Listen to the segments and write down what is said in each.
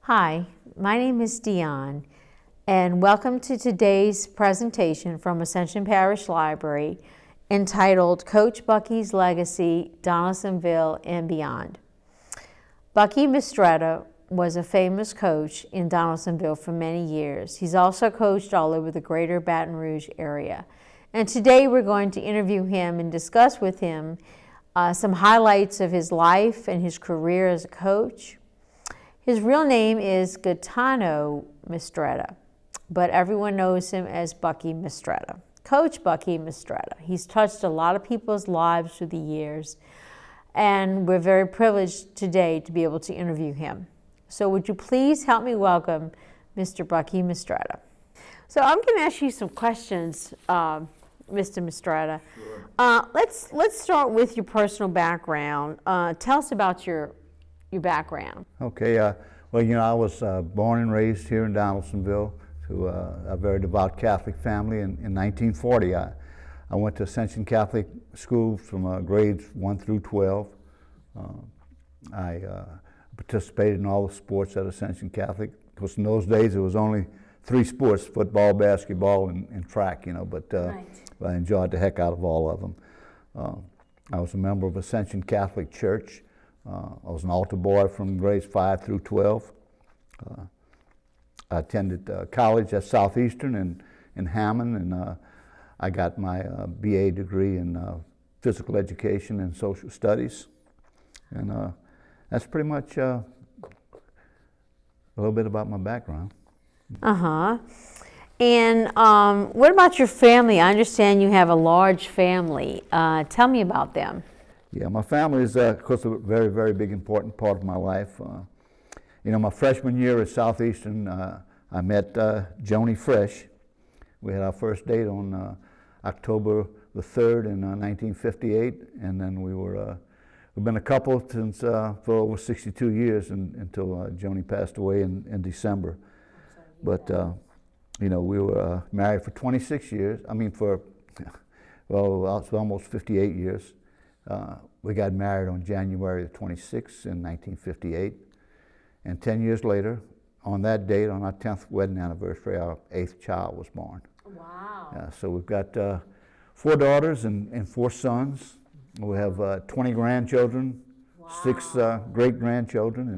Hi, my name is Dion, and welcome to today's presentation from Ascension Parish Library entitled Coach Bucky's Legacy, Donaldsonville and Beyond. Bucky Mistretta was a famous coach in Donaldsonville for many years. He's also coached all over the greater Baton Rouge area. And today we're going to interview him and discuss with him some highlights of his life and his career as a coach. His real name is Gaetano Mistretta, but everyone knows him as Bucky Mistretta. Coach Bucky Mistretta. He's touched a lot of people's lives through the years, and we're very privileged today to be able to interview him. So would you please help me welcome Mr. Bucky Mistretta. So I'm going to ask you some questions, Mr. Mistretta. Sure. Let's start with your personal background. Tell us about your background. Okay, well, I was born and raised here in Donaldsonville to a very devout Catholic family. In 1940, I went to Ascension Catholic School from grades 1 through 12. I participated in all the sports at Ascension Catholic. Of course, in those days, it was only 3 sports: football, basketball, and track, but right. I enjoyed the heck out of all of them. I was a member of Ascension Catholic Church. I was an altar boy from grades 5 through 12. I attended college at Southeastern in Hammond, and I got my BA degree in physical education and social studies. And that's pretty much a little bit about my background. Uh-huh. And what about your family? I understand you have a large family. Tell me about them. Yeah, my family is, of course, a very, very big, important part of my life. My freshman year at Southeastern, I met Joni Fresh. We had our first date on October the 3rd in 1958, and then we've been a couple since for over 62 years until Joni passed away in December. But, we were married for 26 years. Almost 58 years. We got married on January the 26th in 1958, and 10 years later, on that date, on our 10th wedding anniversary, our 8th child was born. Wow. So we've got 4 daughters and 4 sons. We have 20 grandchildren, wow. 6 great-grandchildren,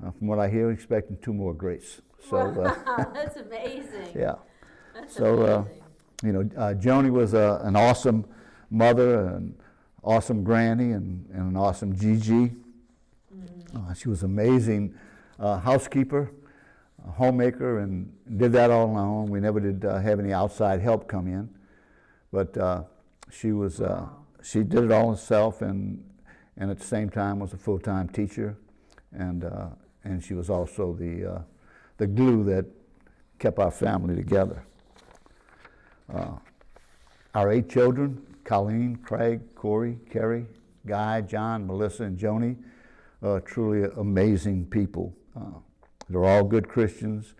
and from what I hear, expecting 2 more greats. So that's amazing. Yeah. That's amazing. Joni was an awesome mother, and awesome granny, and an awesome Gigi. Mm-hmm. She was an amazing housekeeper, homemaker, and did that all on her own. We never did have any outside help come in, but she did it all herself, and at the same time was a full-time teacher, and she was also the glue that kept our family together. Our 8 children: Colleen, Craig, Corey, Kerry, Guy, John, Melissa, and Joni, truly amazing people. They're all good Christians,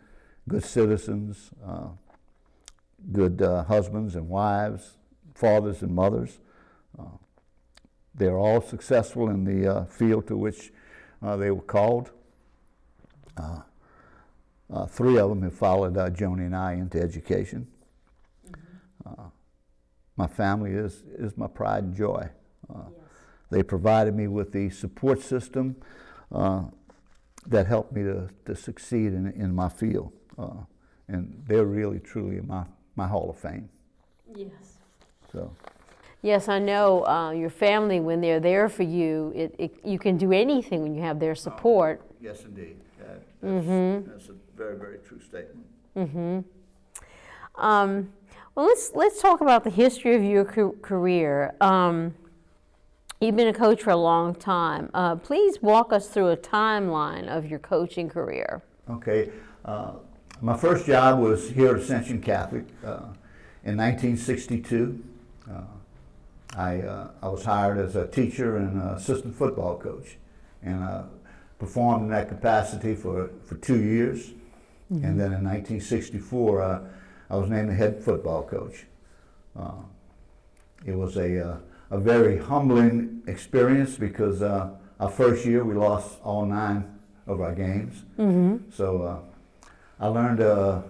good citizens, good husbands and wives, fathers and mothers. They're all successful in the field to which they were called. 3 of them have followed Joni and I into education. My family is my pride and joy. Yes. They provided me with the support system that helped me to succeed in my field. And they're really, truly in my Hall of Fame. Yes. So. Yes, I know your family, when they're there for you, you can do anything when you have their support. Yes, indeed. That's a very, very true statement. Mm-hmm. Well, let's talk about the history of your career. You've been a coach for a long time. Please walk us through a timeline of your coaching career. Okay. My first job was here at Ascension Catholic in 1962. I was hired as a teacher and assistant football coach, and performed in that capacity for 2 years. Mm-hmm. And then in 1964, I was named the head football coach. It was a very humbling experience because our first year we lost all 9 of our games. So I learned a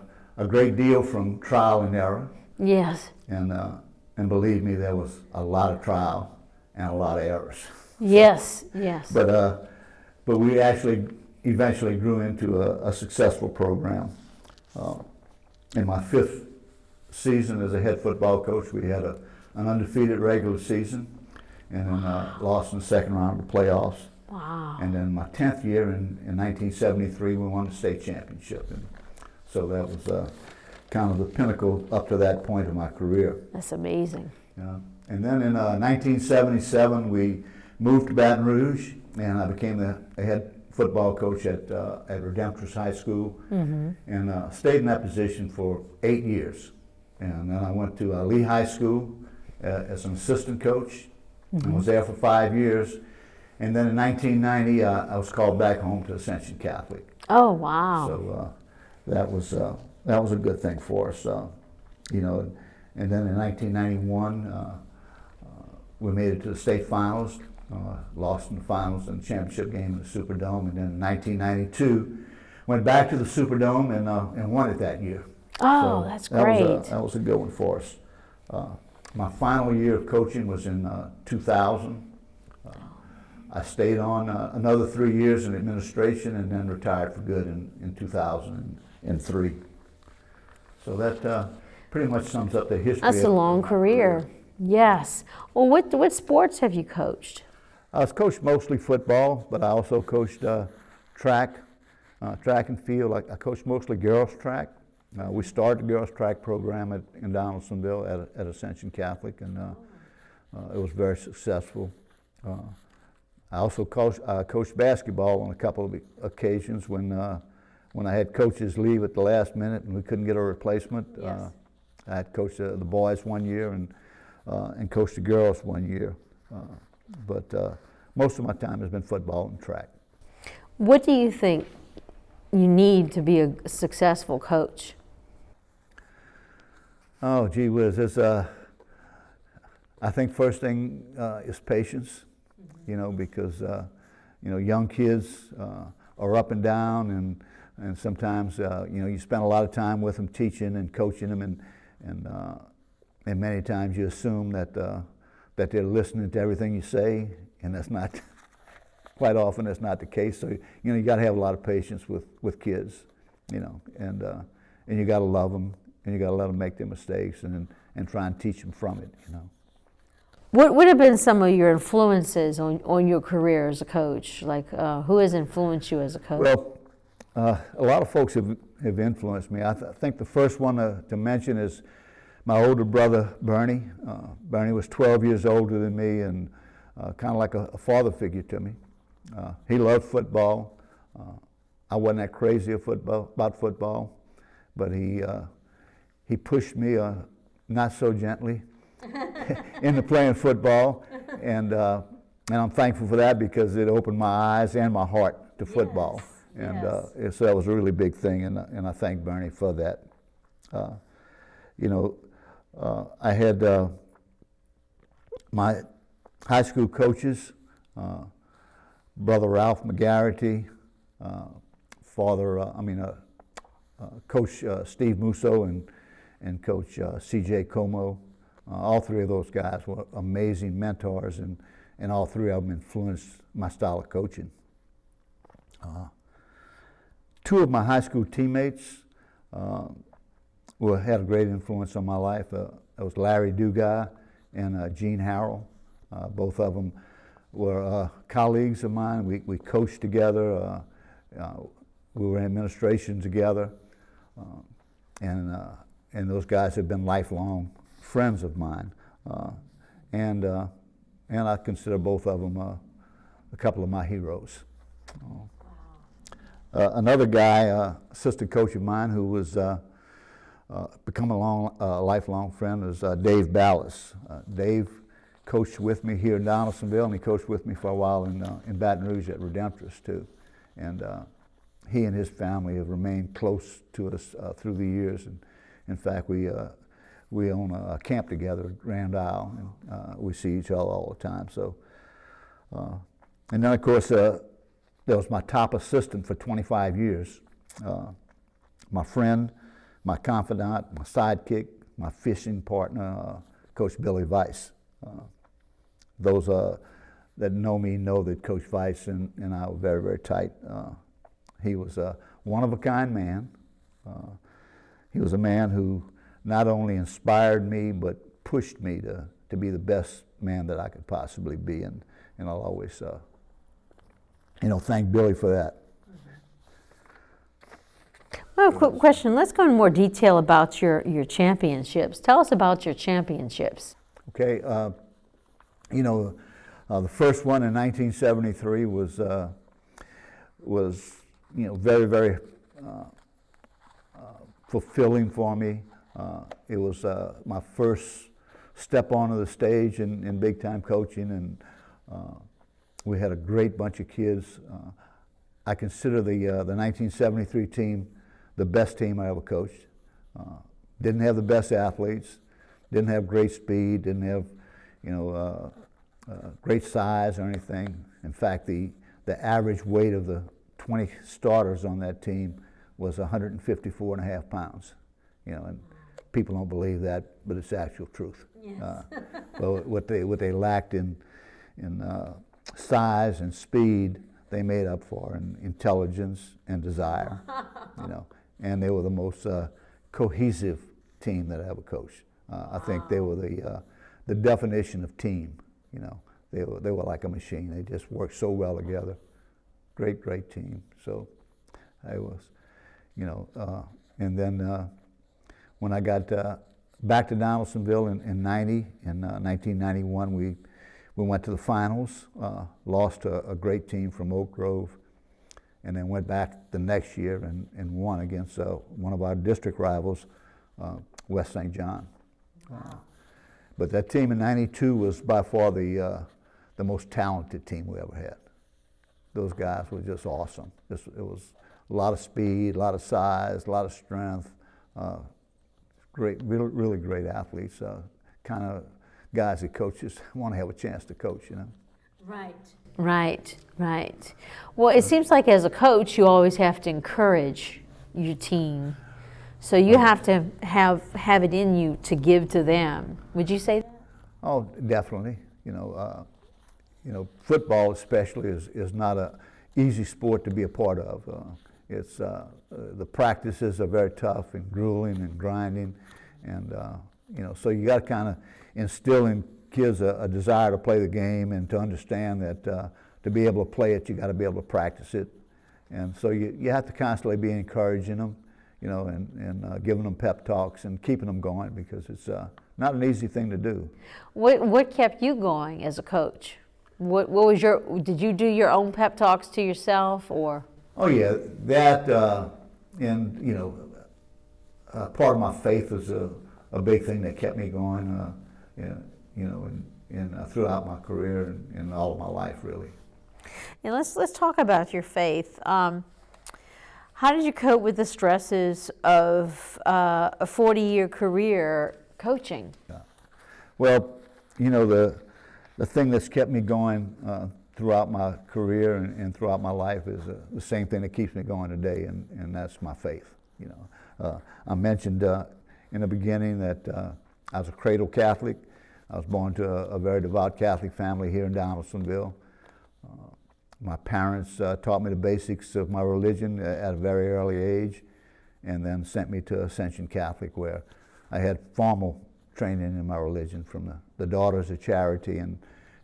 great deal from trial and error. Yes. And believe me, there was a lot of trial and a lot of errors. Yes, yes. But we actually eventually grew into a successful program. In my 5th season as a head football coach, we had an undefeated regular season, and then lost in the second round of the playoffs. Wow. And then my 10th year in 1973, we won the state championship. And so that was kind of the pinnacle up to that point of my career. That's amazing. And then in 1977, we moved to Baton Rouge, and I became the head football coach at Redemptorist High School, and stayed in that position for 8 years. And then I went to Lee High School as an assistant coach, and was there for 5 years. And then in 1990, I was called back home to Ascension Catholic. Oh, wow. So that was a good thing for us, you know. And then in 1991, we made it to the state finals, lost in the finals in the championship game in the Superdome. And then in 1992, went back to the Superdome and won it that year. Oh, so that's great. That was a good one for us. My final year of coaching was in 2000. I stayed on another 3 years in administration and then retired for good in 2003. So that pretty much sums up the history. That's a long career. Yes. Well, what sports have you coached? I was coached mostly football, but I also coached track and field. I coached mostly girls track. We started the girls track program in Donaldsonville at Ascension Catholic, and it was very successful. I also coached basketball on a couple of occasions when I had coaches leave at the last minute and we couldn't get a replacement. Yes. I had coached the boys one year and coached the girls one year. But most of my time has been football and track. What do you think you need to be a successful coach? Oh, gee whiz, I think first thing is patience, you know, because you know, young kids are up and down, and sometimes you know, you spend a lot of time with them teaching and coaching them, and many times you assume that they're listening to everything you say, and that's not, quite often that's not the case. So you know, you got to have a lot of patience with kids, you know, and you got to love them, and you got to let them make their mistakes, and try and teach them from it, you know. What would have been some of your influences on your career as a coach? Like, who has influenced you as a coach? Well, a lot of folks have influenced me. I think the first one to mention is my older brother, Bernie. Bernie was 12 years older than me and kind of like a father figure to me. He loved football. I wasn't that crazy about football, but he pushed me not so gently into playing football, and I'm thankful for that because it opened my eyes and my heart to football. Yes. And so that was a really big thing, and I thank Bernie for that. You know, I had my high school coaches, Brother Ralph McGarity, Coach Steve Musso, and Coach C.J. Como. All three of those guys were amazing mentors, and all three of them influenced my style of coaching. Two of my high school teammates had a great influence on my life. That was Larry Dugas and Gene Harrell. Both of them were colleagues of mine. We coached together. We were in administration together, and those guys have been lifelong friends of mine. And I consider both of them a couple of my heroes. Another guy, assistant coach of mine, who was become a lifelong friend, is Dave Ballas. Dave coached with me here in Donaldsonville, and he coached with me for a while in Baton Rouge at Redemptorist too. And he and his family have remained close to us through the years. And in fact, we own a camp together at Grand Isle, and we see each other all the time. So, and then of course, that was my top assistant for 25 years. My friend, my confidant, my sidekick, my fishing partner, Coach Billy Weiss. Those that know me know that Coach Weiss and I were very, very tight. He was a one-of-a-kind man. He was a man who not only inspired me, but pushed me to be the best man that I could possibly be, and I'll always, thank Billy for that. Well, quick question. Let's go in more detail about your championships. Tell us about your championships. Okay, the first one in 1973 was very, very fulfilling for me. It was my first step onto the stage in big time coaching, and we had a great bunch of kids. I consider the 1973 team the best team I ever coached. Didn't have the best athletes, didn't have great speed, didn't have great size or anything. In fact, the average weight of the 20 starters on that team was 154 and a half pounds. And people don't believe that, but it's actual truth. Yes. But what they lacked in size and speed, they made up for in intelligence and desire. And they were the most cohesive team that I ever coached. I think they were the definition of team. They were like a machine. They just worked so well together. Great team. So I was, and then when I got back to Donaldsonville in 1991, we went to the finals, lost to a great team from Oak Grove, and then went back the next year and won against one of our district rivals, West St. John. But that team in '92 was by far the most talented team we ever had. Those guys were just awesome. It was a lot of speed, a lot of size, a lot of strength. Great, really great athletes. Kind of guys that coaches want to have a chance to coach. Right. Well, it seems like as a coach, you always have to encourage your team. So you have to have it in you to give to them. Would you say that? Oh, definitely. Football especially is not an easy sport to be a part of. It's the practices are very tough and grueling and grinding, and so you got to kind of instill in kids a desire to play the game and to understand that to be able to play it, you got to be able to practice it, and so you have to constantly be encouraging them, and giving them pep talks and keeping them going, because it's not an easy thing to do. What kept you going as a coach? What was did you do your own pep talks to yourself, or? Oh yeah, that and part of my faith was a big thing that kept me going. Throughout my career and all of my life, really. And let's talk about your faith. How did you cope with the stresses of a 40-year career coaching? Well, the thing that's kept me going throughout my career and throughout my life is the same thing that keeps me going today, and that's my faith. I mentioned in the beginning that I was a cradle Catholic. I was born to a very devout Catholic family here in Donaldsonville. My parents taught me the basics of my religion at a very early age, and then sent me to Ascension Catholic, where I had formal training in my religion from the Daughters of Charity and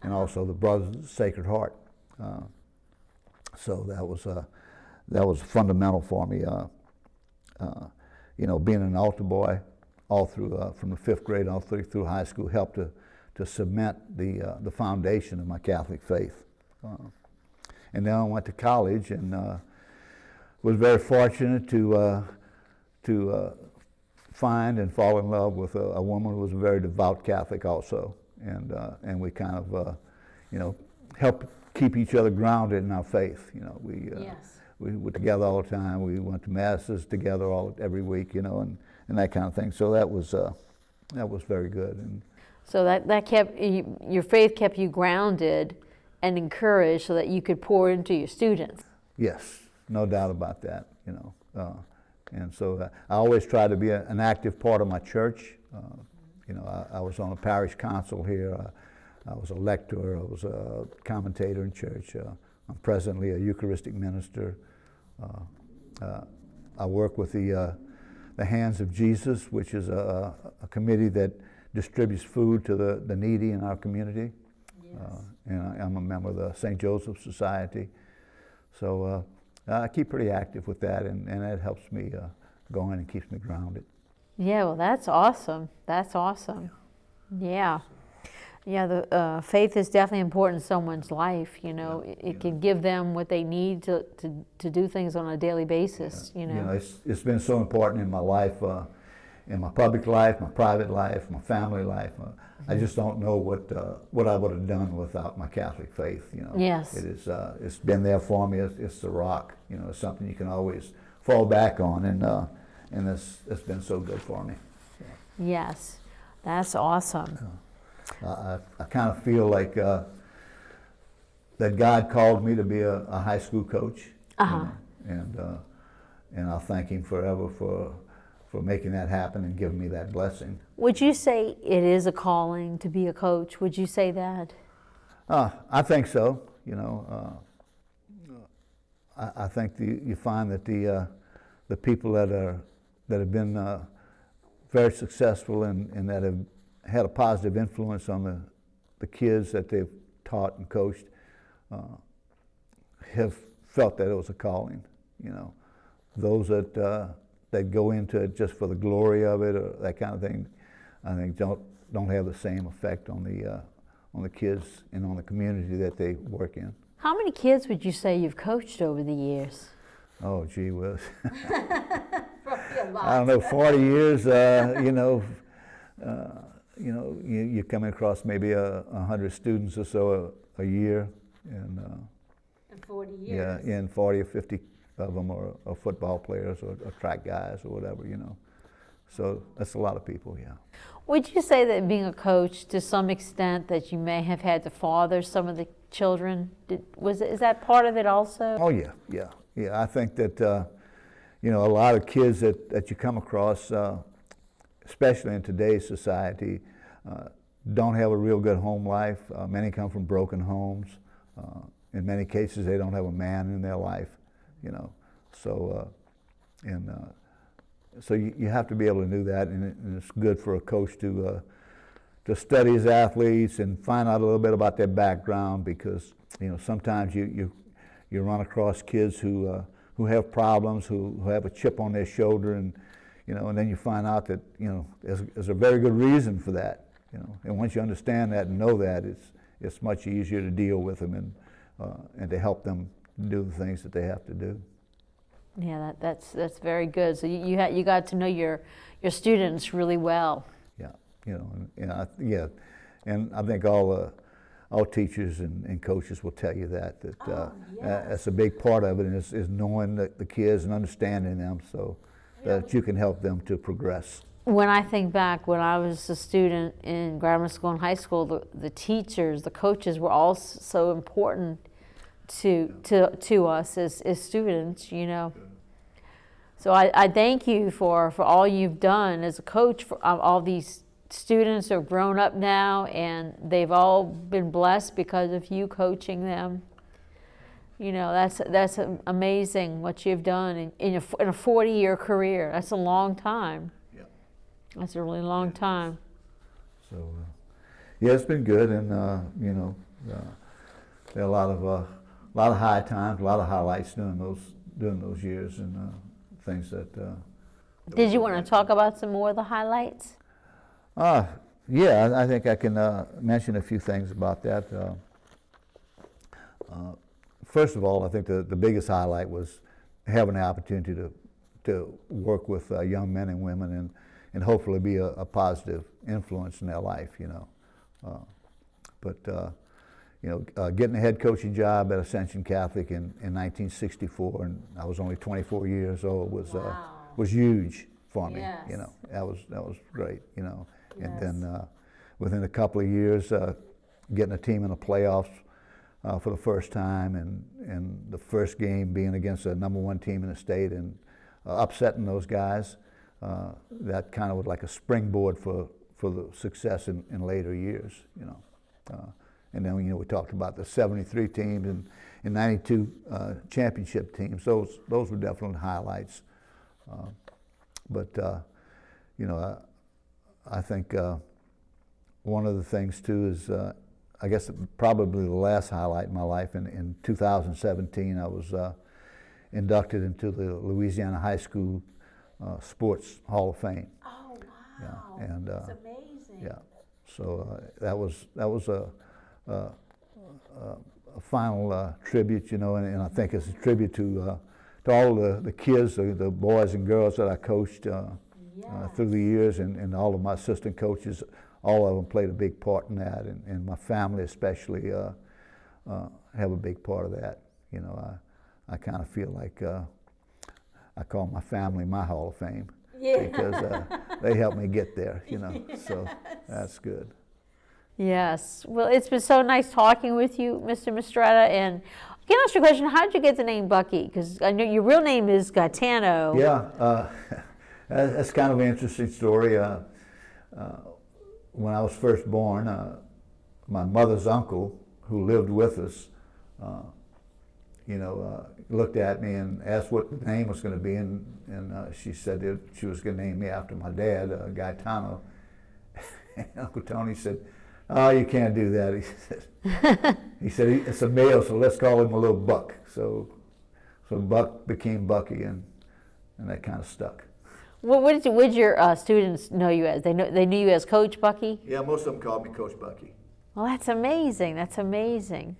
also the Brothers of the Sacred Heart. So that was fundamental for me. Being an altar boy all through from the 5th grade all through high school helped to cement the foundation of my Catholic faith. And then I went to college and was very fortunate to find and fall in love with a woman who was a very devout Catholic also, and we kind of helped keep each other grounded in our faith. We were together all the time. We went to masses together every week, and that kind of thing. So that was very good. And so that kept your faith kept you grounded and encouraged so that you could pour into your students. Yes, no doubt about that, you know. And so I always try to be an active part of my church. You know, I was on a parish council here. I was a lector. I was a commentator in church. I'm presently a Eucharistic minister. I work with the Hands of Jesus, which is a committee that distributes food to the needy in our community. Yes. And I'm a member of the St. Joseph Society. So I keep pretty active with that, and that helps me going and keeps me grounded. Yeah, well, that's awesome. That's awesome. Yeah. Yeah, the faith is definitely important in someone's life, you know. It can give them what they need to do things on a daily basis, you know. You know, it's been so important in my life, in my public life, my private life, my family life. I just don't know what I would have done without my Catholic faith, you know. Yes. It's been there for me. It's the rock, you know. It's something you can always fall back on, and it's been so good for me. Yeah. Yes, that's awesome. I kind of feel like that God called me to be a high school coach, you know, and I'll thank Him forever for making that happen and giving me that blessing. Would you say it is a calling to be a coach? Would you say that? I think so. You know, I think you find that the people that have been very successful and that have had a positive influence on the kids that they've taught and coached have felt that it was a calling. You know, those that go into it just for the glory of it or that kind of thing, I think don't have the same effect on the kids and on the community that they work in. How many kids would you say you've coached over the years? Oh, gee whiz. Probably a lot. I don't know, 40 years, you know, you're coming across maybe 100 students or so a year. And, in 40 years? Yeah, and 40 or 50 of them are football players or track guys or whatever, you know. So that's a lot of people, yeah. Would you say that being a coach, to some extent, that you may have had to father some of the children? Is that part of it also? Oh, yeah. I think that, you know, a lot of kids that you come across, especially in today's society, don't have a real good home life. Many come from broken homes. In many cases, they don't have a man in their life, you know. So, so you have to be able to do that, and it's good for a coach to study his athletes and find out a little bit about their background, because, you know, sometimes you run across kids who have problems, who have a chip on their shoulder, and you know, and then you find out that, you know, there's a very good reason for that, you know. And once you understand that and know that, it's much easier to deal with them and to help them do the things that they have to do. Yeah, that's very good. So you got to know your students really well. Yeah, you know, and I think all teachers and coaches will tell you that that's a big part of it, is knowing the kids and understanding them, so that you can help them to progress. When I think back, when I was a student in grammar school and high school, the teachers, the coaches were all so important to us as students, you know. So I thank you for all you've done as a coach. For all these students are grown up now, and they've all been blessed because of you coaching them. You know, that's amazing what you've done in a 40-year career. That's a long time. Yeah. That's a really long time. So, yeah, it's been good, and you know, there are a lot of high times, a lot of highlights during those years, and things that. Did you want to talk about some more of the highlights? Yeah, I think I can mention a few things about that. First of all, I think the biggest highlight was having the opportunity to work with young men and women and hopefully be a positive influence in their life, you know. You know, getting a head coaching job at Ascension Catholic in 1964, and I was only 24 years old, was huge for me. Yes. You know, that was great, you know. Yes. And then within a couple of years, getting a team in the playoffs for the first time, and the first game being against the #1 team in the state and upsetting those guys. That kind of was like a springboard for the success in later years, you know. And then, you know, we talked about the 73 teams and 92 championship teams. Those were definitely highlights. But you know, I think one of the things too is, I guess probably the last highlight in my life. In 2017, I was inducted into the Louisiana High School Sports Hall of Fame. Oh wow! Yeah, and that's amazing. Yeah, so that was a final tribute, you know, and I think it's a tribute to all the kids, the boys and girls that I coached through the years, and all of my assistant coaches. All of them played a big part in that, and my family especially have a big part of that. You know, I kind of feel like I call my family my Hall of Fame, because they helped me get there, you know, so that's good. Yes. Well, it's been so nice talking with you, Mr. Mistretta. And can I ask you a question? How did you get the name Bucky? Because I know your real name is Gaetano. Yeah, that's kind of an interesting story. When I was first born, my mother's uncle, who lived with us, you know, looked at me and asked what the name was going to be, and she said that she was going to name me after my dad, Gaetano. And Uncle Tony said, "Oh, you can't do that." He said it's a male, so let's call him a little Buck. So Buck became Bucky, and that kind of stuck. What did your students know you as? They knew you as Coach Bucky? Yeah, most of them called me Coach Bucky. Well, that's amazing. That's amazing.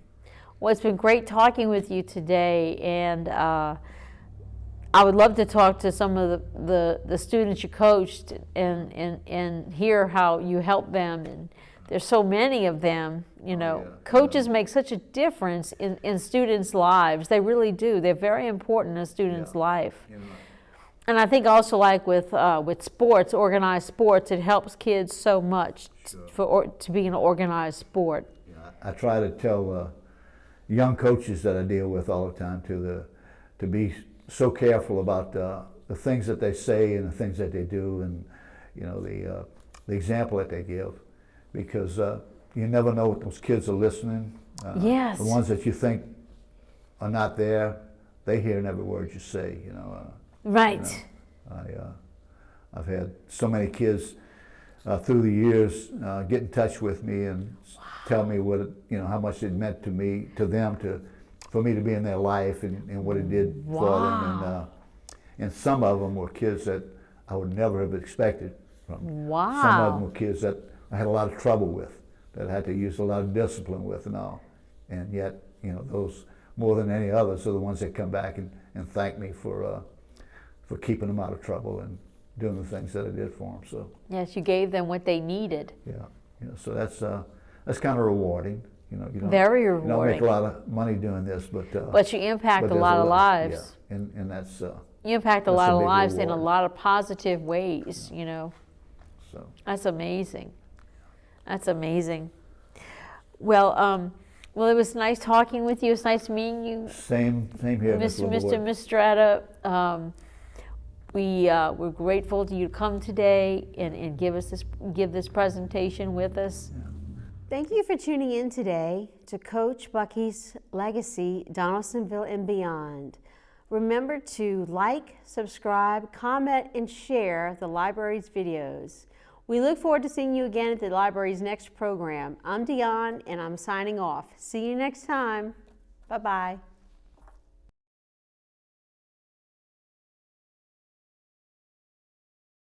Well, it's been great talking with you today, and I would love to talk to some of the students you coached and hear how you helped them. And there's so many of them, you know. Yeah. Coaches make such a difference in students' lives. They really do. They're very important in a student's life. You know, And I think also, like with sports, organized sports, it helps kids so much to be an organized sport. yeah, I try to tell young coaches that I deal with all the time to be so careful about the things that they say and the things that they do, and you know, the example that they give, because you never know if those kids are listening. Yes. The ones that you think are not there, they hear every word you say. You know. Right. You know, I've had so many kids through the years get in touch with me and tell me what you know, how much it meant to them, for me to be in their life, and what it did for them. And some of them were kids that I would never have expected from. Wow. Some of them were kids that I had a lot of trouble with, that I had to use a lot of discipline with and all. And yet, you know, those more than any others are the ones that come back and thank me for keeping them out of trouble and doing the things that I did for them. So Yes, you gave them what they needed. yeah, you know, so that's kind of rewarding. You know, Very you don't rewarding. make a lot of money doing this, but you impact but a there's lot of lives. Yeah, and that's You impact a that's lot a of big lives in a reward. lot of positive ways, you know. so. That's amazing. That's amazing. Well, it was nice talking with you. It's nice meeting you, Same here, Mr. Ms. LaVoy. Mistretta. We're grateful to you to come today and give this presentation with us. Thank you for tuning in today to Coach Bucky's Legacy, Donaldsonville and Beyond. Remember to like, subscribe, comment, and share the library's videos. We look forward to seeing you again at the library's next program. I'm Dion, and I'm signing off. See you next time. Bye-bye.